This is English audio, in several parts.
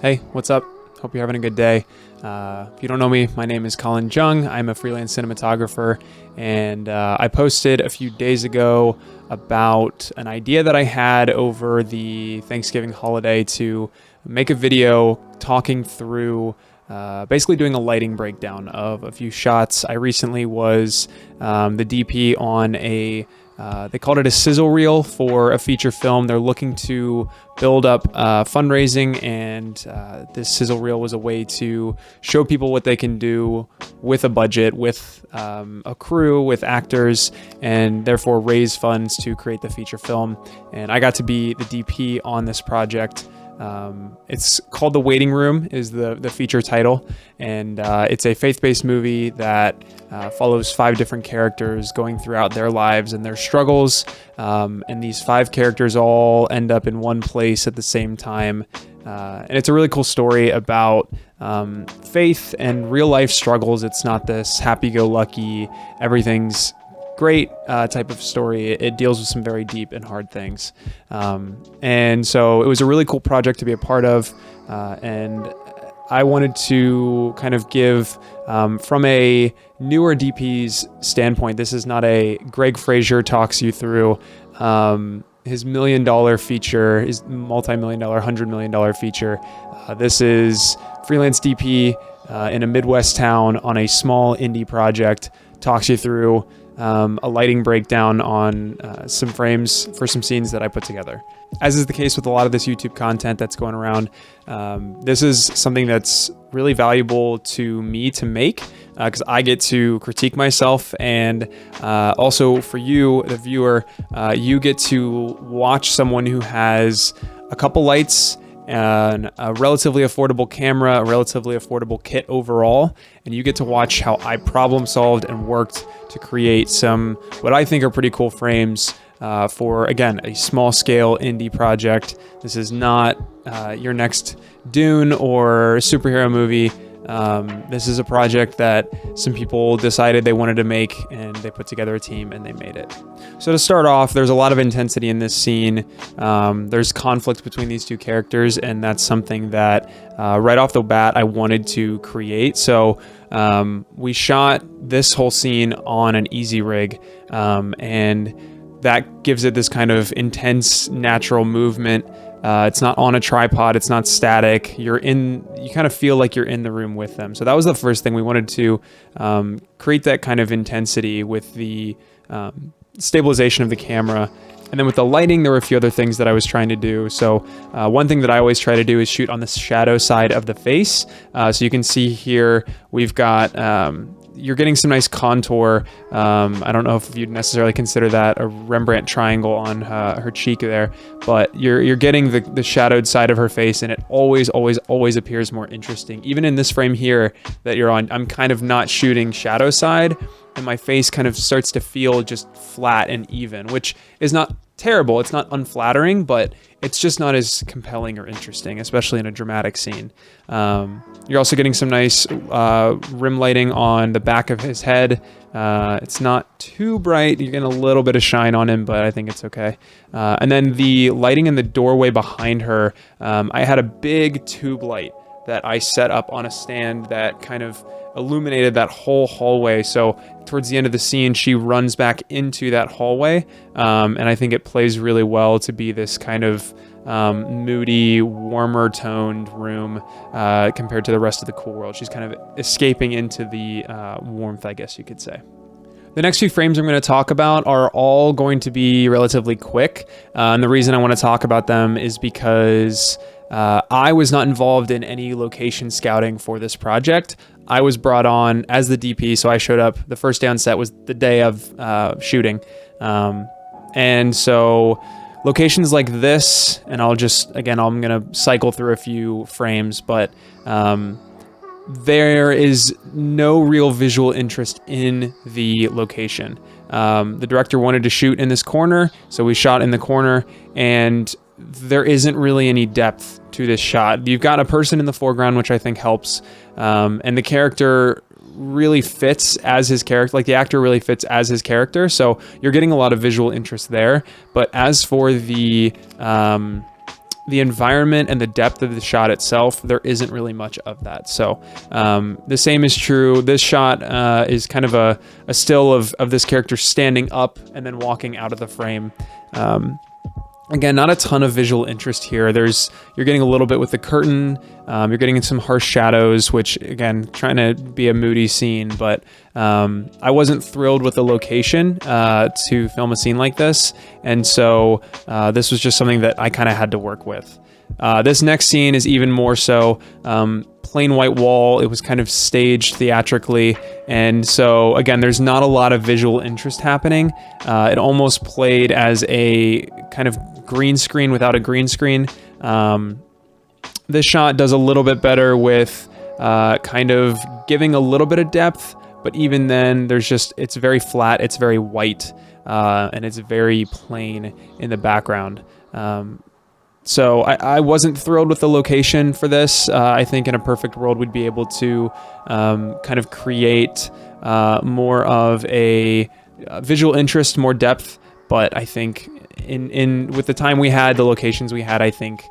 Hey, what's up? Hope you're having a good day. If you don't know me, my name is Colin Jung. I'm a freelance cinematographer, and I posted a few days ago about an idea that I had over the Thanksgiving holiday to make a video talking through basically doing a lighting breakdown of a few shots. I recently was the DP on they called it a sizzle reel for a feature film. They're looking to build up fundraising, and this sizzle reel was a way to show people what they can do with a budget, with a crew, with actors, and therefore raise funds to create the feature film. And I got to be the DP on this project. It's called The Waiting Room is the feature title, and it's a faith-based movie that follows 5 different characters going throughout their lives and their struggles, and these 5 characters all end up in one place at the same time, and it's a really cool story about faith and real-life struggles. It's not this happy-go-lucky, everything's great type of story. It deals with some very deep and hard things. And so it was a really cool project to be a part of. And I wanted to kind of give, from a newer DP's standpoint, this is not a Greg Fraser talks you through his $1 million feature, his multi-million dollar, $100 million feature. This is freelance DP in a Midwest town on a small indie project, talks you through a lighting breakdown on some frames for some scenes that I put together. As is the case with a lot of this YouTube content that's going around, this is something that's really valuable to me to make because I get to critique myself, and also for you, the viewer, you get to watch someone who has a couple lights and a relatively affordable camera, a relatively affordable kit overall, and you get to watch how I problem solved and worked to create some what I think are pretty cool frames for, again, a small scale indie project. This is not your next Dune or superhero movie. This is a project that some people decided they wanted to make, and they put together a team and they made it. So to start off, there's a lot of intensity in this scene. There's conflict between these 2 characters, and that's something that right off the bat I wanted to create. So we shot this whole scene on an easy rig, and that gives it this kind of intense natural movement. It's not on a tripod, it's not static. You kind of feel like you're in the room with them. So that was the first thing. We wanted to create that kind of intensity with the stabilization of the camera. And then with the lighting, there were a few other things that I was trying to do. So one thing that I always try to do is shoot on the shadow side of the face. So you can see here, we've got, you're getting some nice contour. I don't know if you'd necessarily consider that a Rembrandt triangle on her cheek there, but you're getting the shadowed side of her face, and it always appears more interesting. Even in this frame here that you're on, I'm kind of not shooting shadow side, and my face kind of starts to feel just flat and even, which is not terrible. It's not unflattering, but it's just not as compelling or interesting, especially in a dramatic scene. You're also getting some nice rim lighting on the back of his head. It's not too bright. You're getting a little bit of shine on him, but I think it's okay. And then the lighting in the doorway behind her, I had a big tube light that I set up on a stand that kind of illuminated that whole hallway. So towards the end of the scene, she runs back into that hallway, and I think it plays really well to be this kind of moody, warmer toned room compared to the rest of the cool world. She's kind of escaping into the warmth, I guess you could say. The next few frames I'm going to talk about are all going to be relatively quick, and the reason I want to talk about them is because I was not involved in any location scouting for this project. I was brought on as the DP, so I showed up. The first day on set was the day of shooting. And so locations like this, and I'm going to cycle through a few frames, but there is no real visual interest in the location. The director wanted to shoot in this corner, so we shot in the corner, and there isn't really any depth to this shot. You've got a person in the foreground, which I think helps, and the character really fits as his character, like the actor really fits as his character, so you're getting a lot of visual interest there. But as for the the environment and the depth of the shot itself, there isn't really much of that. So the same is true. This shot is kind of a still of this character standing up and then walking out of the frame. Again, not a ton of visual interest here. You're getting a little bit with the curtain. You're getting some harsh shadows, which again, trying to be a moody scene, but I wasn't thrilled with the location to film a scene like this. And so this was just something that I kind of had to work with. This next scene is even more so. Plain white wall. It was kind of staged theatrically. And so again, there's not a lot of visual interest happening. It almost played as a kind of green screen without a green screen. This shot does a little bit better with kind of giving a little bit of depth, but even then it's very flat, it's very white, and it's very plain in the background. So I wasn't thrilled with the location for this. I think in a perfect world, we'd be able to kind of create more of a visual interest, more depth. But I think with the time we had, the locations we had, I think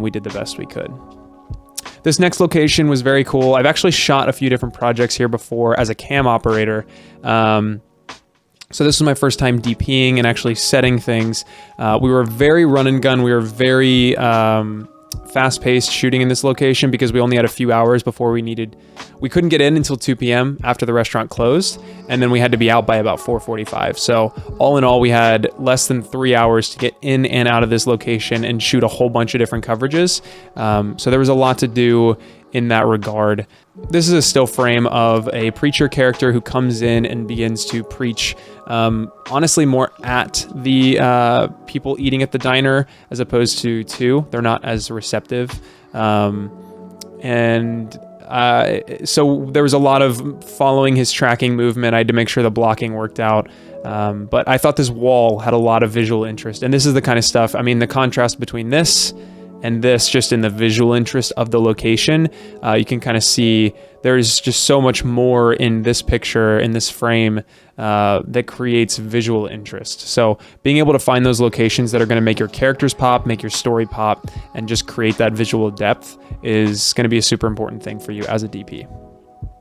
we did the best we could. This next location was very cool. I've actually shot a few different projects here before as a cam operator. So this was my first time DPing and actually setting things. We were very run and gun. We were very fast-paced shooting in this location because we only had a few hours before we couldn't get in until 2 p.m. after the restaurant closed, and then we had to be out by about 4:45. So all in all, we had less than 3 hours to get in and out of this location and shoot a whole bunch of different coverages. So there was a lot to do in that regard. This is a still frame of a preacher character who comes in and begins to preach, honestly more at the people eating at the diner as opposed to. They're not as receptive. So there was a lot of following his tracking movement. I had to make sure the blocking worked out. But I thought this wall had a lot of visual interest. And this is the kind of stuff, I mean, the contrast between this and this, just in the visual interest of the location, you can kind of see there's just so much more in this picture, in this frame, that creates visual interest. So being able to find those locations that are going to make your characters pop, make your story pop, and just create that visual depth is going to be a super important thing for you as a DP.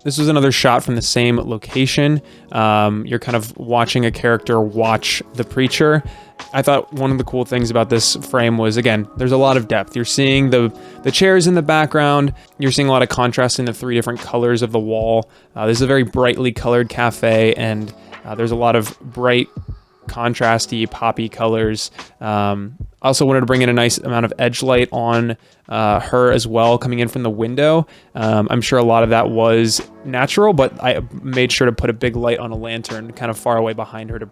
This was another shot from the same location. You're kind of watching a character watch the preacher. I thought one of the cool things about this frame was, again, there's a lot of depth. You're seeing the chairs in the background. You're seeing a lot of contrast in the 3 different colors of the wall. This is a very brightly colored cafe, and there's a lot of bright, contrasty, poppy colors. I also wanted to bring in a nice amount of edge light on her as well, coming in from the window. I'm sure a lot of that was natural, but I made sure to put a big light on a lantern kind of far away behind her to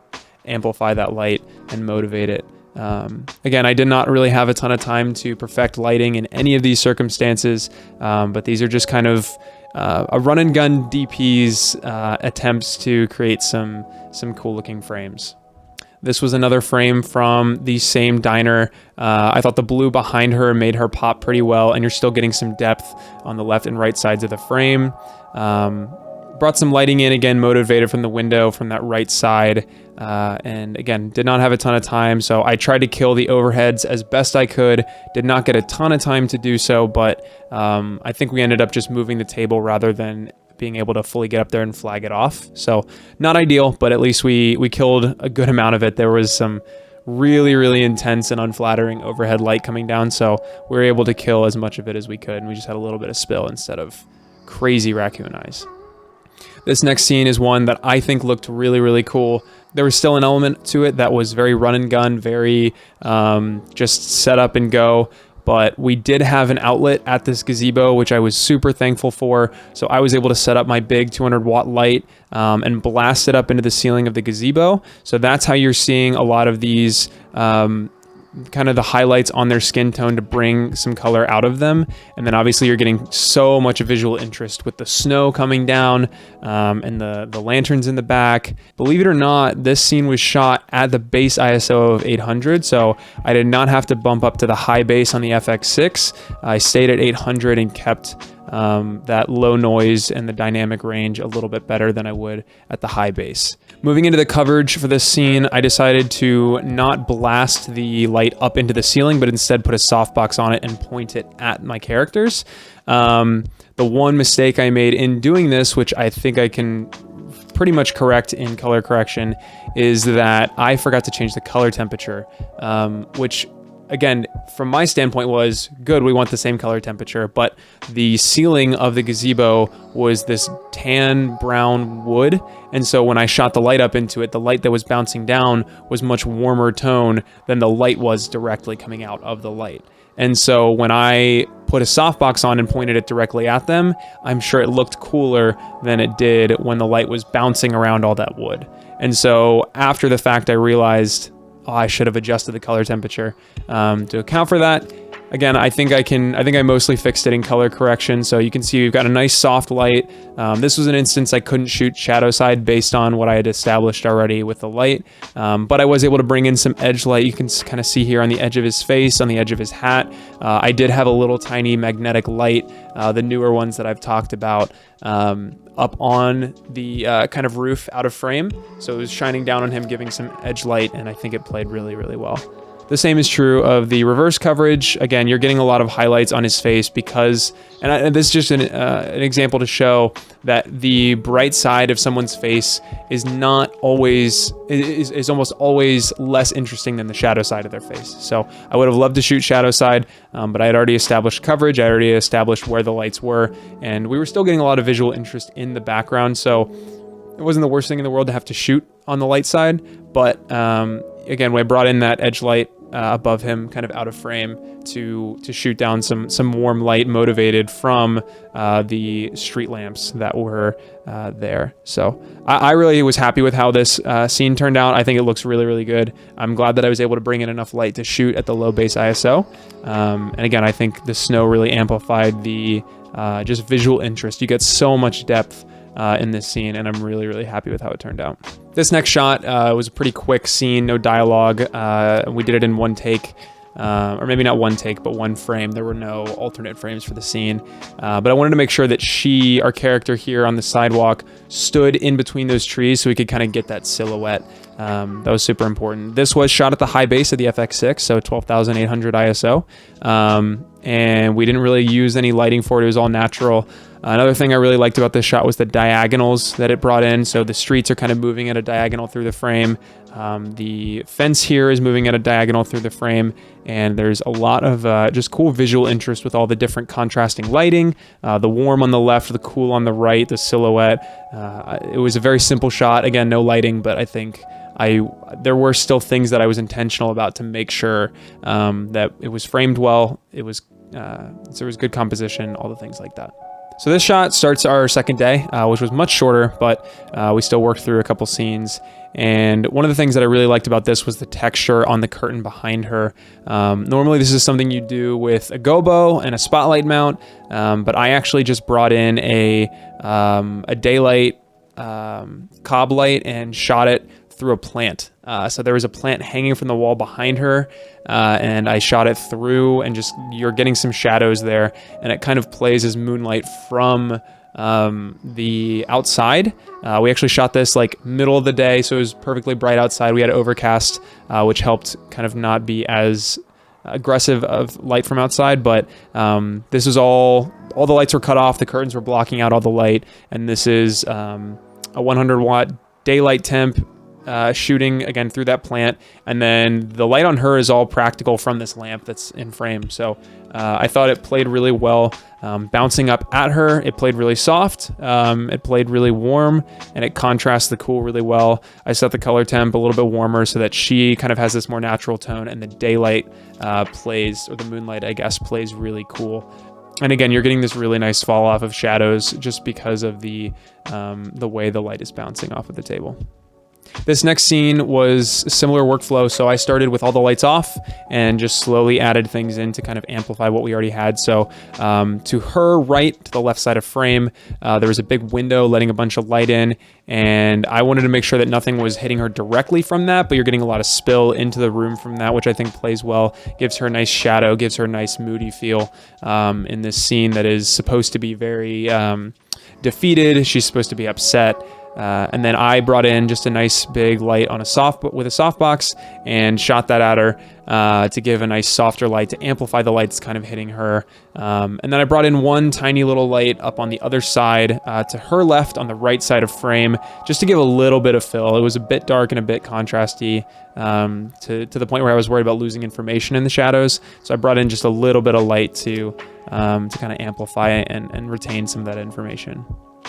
amplify that light and motivate it. Again, I did not really have a ton of time to perfect lighting in any of these circumstances, but these are just kind of a run and gun DP's attempts to create some cool looking frames. This was another frame from the same diner. I thought the blue behind her made her pop pretty well, and you're still getting some depth on the left and right sides of the frame. Brought some lighting in, again, motivated from the window from that right side. And again, did not have a ton of time, so I tried to kill the overheads as best I could. Did not get a ton of time to do so, but I think we ended up just moving the table rather than being able to fully get up there and flag it off. So not ideal, but at least we killed a good amount of it. There was some really, really intense and unflattering overhead light coming down, so we were able to kill as much of it as we could, and we just had a little bit of spill instead of crazy raccoon eyes. This next scene is one that I think looked really, really cool. There was still an element to it that was very run and gun, very just set up and go. But we did have an outlet at this gazebo, which I was super thankful for. So I was able to set up my big 200-watt light and blast it up into the ceiling of the gazebo. So that's how you're seeing a lot of these kind of the highlights on their skin tone to bring some color out of them. And then obviously you're getting so much visual interest with the snow coming down and the lanterns in the back. Believe it or not, this scene was shot at the base ISO of 800, so I did not have to bump up to the high base on the FX6. I stayed at 800 and kept that low noise and the dynamic range a little bit better than I would at the high bass. Moving into the coverage for this scene, I decided to not blast the light up into the ceiling, but instead put a softbox on it and point it at my characters. The one mistake I made in doing this, which I think I can pretty much correct in color correction, is that I forgot to change the color temperature, which again, from my standpoint was good. We want the same color temperature, but the ceiling of the gazebo was this tan brown wood. And so when I shot the light up into it, the light that was bouncing down was much warmer tone than the light was directly coming out of the light. And so when I put a softbox on and pointed it directly at them, I'm sure it looked cooler than it did when the light was bouncing around all that wood. And so after the fact, I realized, oh, I should have adjusted the color temperature to account for that. Again, I think I mostly fixed it in color correction. So you can see we've got a nice soft light. This was an instance I couldn't shoot shadow side based on what I had established already with the light. But I was able to bring in some edge light. You can kind of see here on the edge of his face, on the edge of his hat. I did have a little tiny magnetic light, the newer ones that I've talked about, up on the kind of roof out of frame. So it was shining down on him, giving some edge light, and I think it played really, really well. The same is true of the reverse coverage. Again, you're getting a lot of highlights on his face because, and this is just an example to show that the bright side of someone's face is not always, is almost always less interesting than the shadow side of their face. So I would have loved to shoot shadow side, but I had already established coverage. I already established where the lights were, and we were still getting a lot of visual interest in the background. So it wasn't the worst thing in the world to have to shoot on the light side, but again, when I brought in that edge light above him, kind of out of frame, to shoot down some warm light motivated from the street lamps that were there. So I really was happy with how this scene turned out. I think it looks really, really good. I'm glad that I was able to bring in enough light to shoot at the low base ISO. And again, I think the snow really amplified the just visual interest. You get so much depth in this scene, and I'm really, really happy with how it turned out. This next shot was a pretty quick scene, no dialogue. We did it in one take, or maybe not one take, but one frame. There were no alternate frames for the scene. But I wanted to make sure that our character here on the sidewalk, stood in between those trees so we could kind of get that silhouette. That was super important. This was shot at the high base of the FX6, so 12,800 ISO. And we didn't really use any lighting for it. It was all natural. Another thing I really liked about this shot was the diagonals that it brought in. So the streets are kind of moving at a diagonal through the frame. The fence here is moving at a diagonal through the frame. And there's a lot of just cool visual interest with all the different contrasting lighting. The warm on the left, the cool on the right, the silhouette. It was a very simple shot. Again, no lighting, but I think there were still things that I was intentional about to make sure that it was framed well. There was good composition, all the things like that. So this shot starts our second day, which was much shorter, but we still worked through a couple scenes. And one of the things that I really liked about this was the texture on the curtain behind her. Normally this is something you do with a gobo and a spotlight mount, but I actually just brought in a daylight cob light and shot it through a plant. So there was a plant hanging from the wall behind her, and I shot it through, and just you're getting some shadows there, and it kind of plays as moonlight from the outside. We actually shot this like middle of the day, so it was perfectly bright outside. We had overcast, which helped kind of not be as aggressive of light from outside, but this was all the lights were cut off, the curtains were blocking out all the light, and this is a 100 watt daylight temp, shooting again through that plant, and then the light on her is all practical from this lamp that's in frame. So I thought it played really well. Bouncing up at her, it played really soft, it played really warm, and it contrasts the cool really well. I set the color temp a little bit warmer so that she kind of has this more natural tone, and the daylight plays, or the moonlight I guess, plays really cool. And again, you're getting this really nice fall off of shadows just because of the way the light is bouncing off of the table. This next scene was a similar workflow. So I started with all the lights off and just slowly added things in to kind of amplify what we already had. So to her right, to the left side of frame, there was a big window letting a bunch of light in. And I wanted to make sure that nothing was hitting her directly from that, but you're getting a lot of spill into the room from that, which I think plays well, gives her a nice shadow, gives her a nice moody feel in this scene that is supposed to be very defeated. She's supposed to be upset. And then I brought in just a nice big light on a softbox and shot that at her to give a nice softer light to amplify the lights kind of hitting her. And then I brought in one tiny little light up on the other side to her left on the right side of frame, just to give a little bit of fill. It was a bit dark and a bit contrasty to the point where I was worried about losing information in the shadows. So I brought in just a little bit of light to kind of amplify and retain some of that information.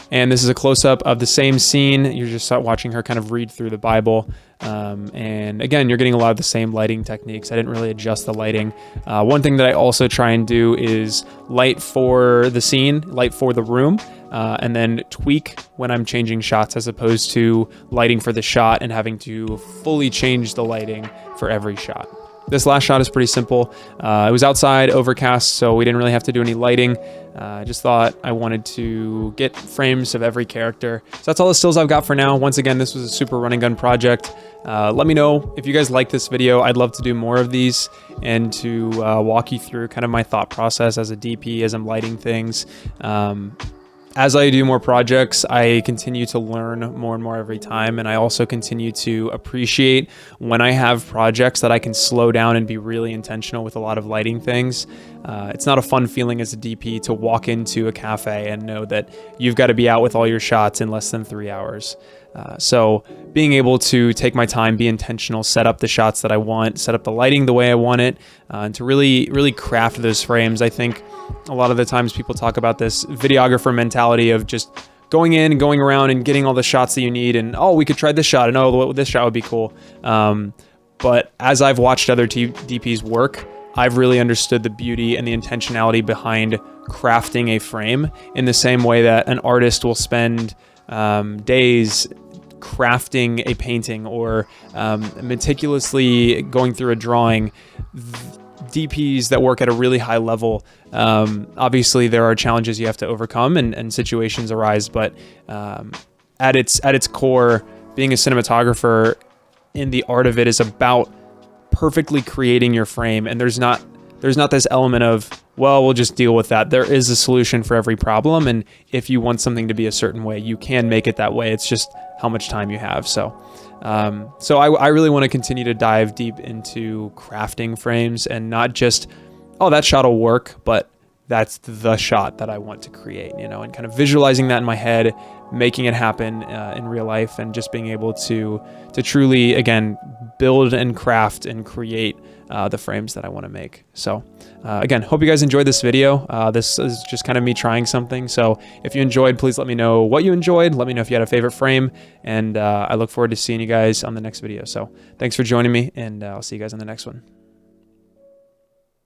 And this is a close-up of the same scene. You're just watching her kind of read through the Bible. And again, you're getting a lot of the same lighting techniques. I didn't really adjust the lighting. One thing that I also try and do is light for the scene, light for the room, and then tweak when I'm changing shots, as opposed to lighting for the shot and having to fully change the lighting for every shot. This last shot is pretty simple. It was outside, overcast, so we didn't really have to do any lighting. I just thought I wanted to get frames of every character. So that's all the stills I've got for now. Once again, this was a super run and gun project. Let me know if you guys like this video. I'd love to do more of these and to walk you through kind of my thought process as a DP, as I'm lighting things. As I do more projects, I continue to learn more and more every time, and I also continue to appreciate when I have projects that I can slow down and be really intentional with a lot of lighting things. It's not a fun feeling as a DP to walk into a cafe and know that you've got to be out with all your shots in less than 3 hours. So being able to take my time, be intentional, set up the shots that I want, set up the lighting the way I want it, and to really craft those frames. I think a lot of the times people talk about this videographer mentality of just going in and going around and getting all the shots that you need, and oh, we could try this shot, and oh, this shot would be cool. But as I've watched other DPs work, I've really understood the beauty and the intentionality behind crafting a frame in the same way that an artist will spend days crafting a painting or meticulously going through a drawing. DPs that work at a really high level, obviously there are challenges you have to overcome and situations arise, but at its core, being a cinematographer in the art of it is about perfectly creating your frame. And there's not this element of, well, we'll just deal with that. There is a solution for every problem, and if you want something to be a certain way, you can make it that way. It's just how much time you have. So I really want to continue to dive deep into crafting frames and not just, oh, that shot will work, but that's the shot that I want to create, you know, and kind of visualizing that in my head, making it happen in real life, and just being able to truly, again, build and craft and create the frames that I want to make. So again, hope you guys enjoyed this video. This is just kind of me trying something. So if you enjoyed, please let me know what you enjoyed. Let me know if you had a favorite frame, and I look forward to seeing you guys on the next video. So thanks for joining me, and I'll see you guys on the next one.